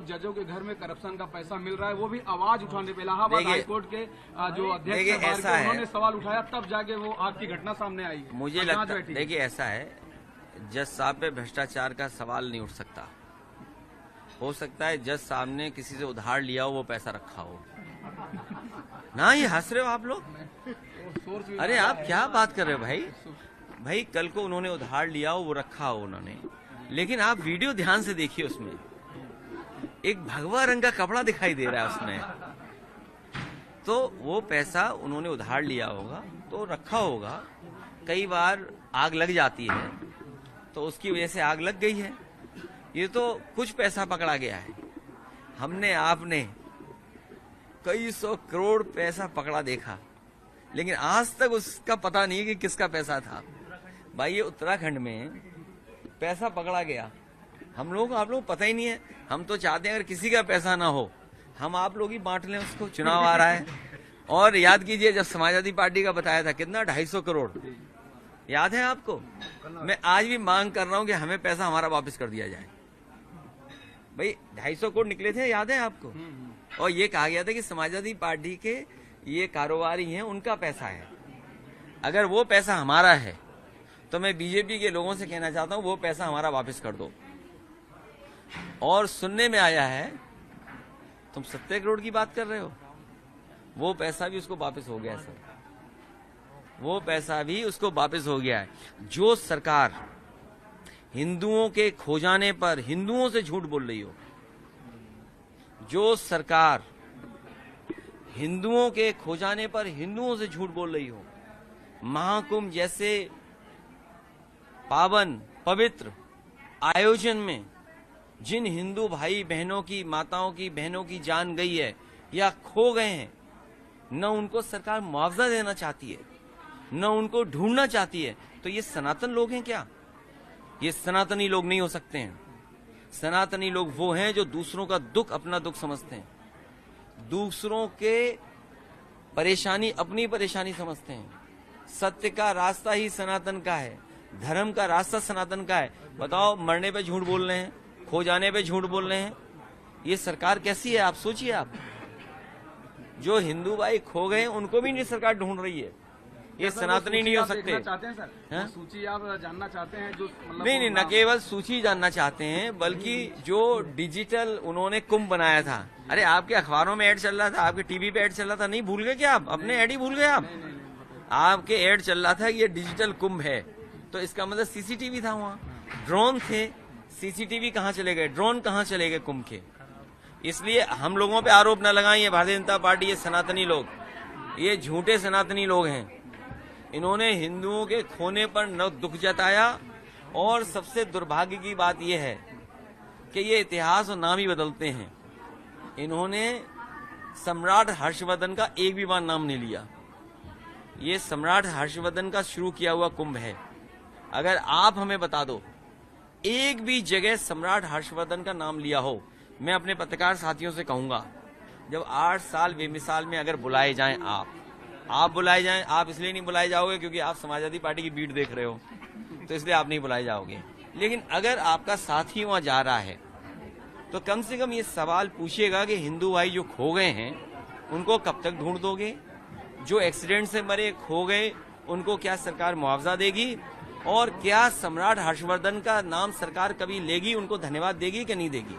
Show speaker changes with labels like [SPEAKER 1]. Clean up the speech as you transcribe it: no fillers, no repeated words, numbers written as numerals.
[SPEAKER 1] जजों के घर में करप्शन का पैसा मिल रहा है, वो भी आवाज उठाने पे इलाहाबाद हाईकोर्ट के जो अध्यक्ष हैं उन्होंने सवाल उठाया, तब जाके वो आग की घटना सामने आई है।
[SPEAKER 2] मुझे लगता है, देखिए ऐसा है, जज साहब पे भ्रष्टाचार का सवाल नहीं उठ सकता। हो सकता है जज साहब ने किसी से उधार लिया हो, वो पैसा रखा हो ना। ये हंस रहे हो आप लोग, अरे आप क्या बात कर रहे हो भाई कल को उन्होंने उधार लिया हो, वो रखा हो उन्होंने, लेकिन आप वीडियो ध्यान से देखिए, उसमें एक भगवा रंग का कपड़ा दिखाई दे रहा है उसमें। तो वो पैसा उन्होंने उधार लिया होगा तो रखा होगा। कई बार आग लग जाती है तो उसकी वजह से आग लग गई है। ये तो कुछ पैसा पकड़ा गया है, हमने आपने कई 100 करोड़ पैसा पकड़ा देखा, लेकिन आज तक उसका पता नहीं कि किसका पैसा था। भाई ये उत्तराखंड में पैसा पकड़ा गया, हम लोग आप लोग पता ही नहीं है। हम तो चाहते हैं अगर किसी का पैसा ना हो, हम आप लोग ही बांट लें उसको। चुनाव आ रहा है, और याद कीजिए जब समाजवादी पार्टी का बताया था कितना 250 करोड़, याद है आपको? मैं आज भी मांग कर रहा हूं कि हमें पैसा हमारा वापस कर दिया जाए। भाई 250 करोड़ निकले थे, याद है आपको? और ये कहा गया था कि समाजवादी पार्टी के ये कारोबारी हैं, उनका पैसा है। अगर वो पैसा हमारा है तो मैं बीजेपी के लोगों से कहना चाहता हूं वो पैसा हमारा वापस कर दो। और सुनने में आया है तुम 70 करोड़ की बात कर रहे हो, वो पैसा भी उसको वापस हो गया सर, वो पैसा भी उसको वापस हो गया है। जो सरकार हिंदुओं के खो जाने पर हिंदुओं से झूठ बोल रही हो, जो सरकार हिंदुओं के खो जाने पर हिंदुओं से झूठ बोल रही हो, महाकुंभ जैसे पावन पवित्र आयोजन में जिन हिंदू भाई बहनों की, माताओं की, बहनों की जान गई है या खो गए हैं, न उनको सरकार मुआवजा देना चाहती है, न उनको ढूंढना चाहती है, तो ये सनातन लोग हैं क्या? ये सनातनी लोग नहीं हो सकते हैं। सनातनी लोग वो हैं जो दूसरों का दुख अपना दुख समझते हैं, दूसरों के परेशानी अपनी परेशानी समझते हैं। सत्य का रास्ता ही सनातन का है, धर्म का रास्ता सनातन का है। बताओ, मरने पे झूठ बोल रहे हैं, खो जाने पे झूठ बोल रहे हैं, ये सरकार कैसी है? आप सोचिए। आप जो हिंदू भाई खो गए उनको भी नहीं सरकार ढूंढ रही है, ये सनातनी नहीं हो सकते।
[SPEAKER 1] चाहते हैं सर, सूची आप जानना चाहते हैं जो मतलब
[SPEAKER 2] नहीं, न केवल सूची जानना चाहते हैं, बल्कि जो डिजिटल उन्होंने कुंभ बनाया था। अरे आपके अखबारों में ऐड चल रहा था, आपके टीवी पे ऐड चल रहा था, नहीं भूल गए क्या आप? अपने ऐड ही भूल गए आप? आपके ऐड चल रहा था कि ये डिजिटल कुंभ है, तो इसका मतलब सीसीटीवी था वहाँ, ड्रोन थे। सीसीटीवी कहाँ चले गए, ड्रोन कहाँ चले गए कुंभ के? इसलिए हम लोगों पे आरोप न लगाएं, भारतीय जनता पार्टी, ये सनातनी लोग, ये झूठे सनातनी लोग हैं। इन्होंने हिंदुओं के खोने पर न दुख जताया, और सबसे दुर्भाग्य की बात यह है कि ये इतिहास और नाम ही बदलते हैं। इन्होंने सम्राट हर्षवर्धन का एक भी बार नाम नहीं लिया। ये सम्राट हर्षवर्धन का शुरू किया हुआ कुंभ है। अगर आप हमें बता दो एक भी जगह सम्राट हर्षवर्धन का नाम लिया हो, मैं अपने पत्रकार साथियों से कहूंगा, जब 8 साल बेमिसाल में अगर बुलाए जाएं, आप बुलाए जाएं, आप इसलिए नहीं बुलाए जाओगे क्योंकि आप समाजवादी पार्टी की बीट देख रहे हो, तो इसलिए आप नहीं बुलाए जाओगे। लेकिन अगर आपका साथी वहां जा रहा है तो कम से कम ये सवाल पूछिएगा कि हिंदू भाई जो खो गए हैं उनको कब तक ढूंढ दोगे? जो एक्सीडेंट से मरे, खो गए, उनको क्या सरकार मुआवजा देगी? और क्या सम्राट हर्षवर्धन का नाम सरकार कभी लेगी, उनको धन्यवाद देगी कि नहीं देगी?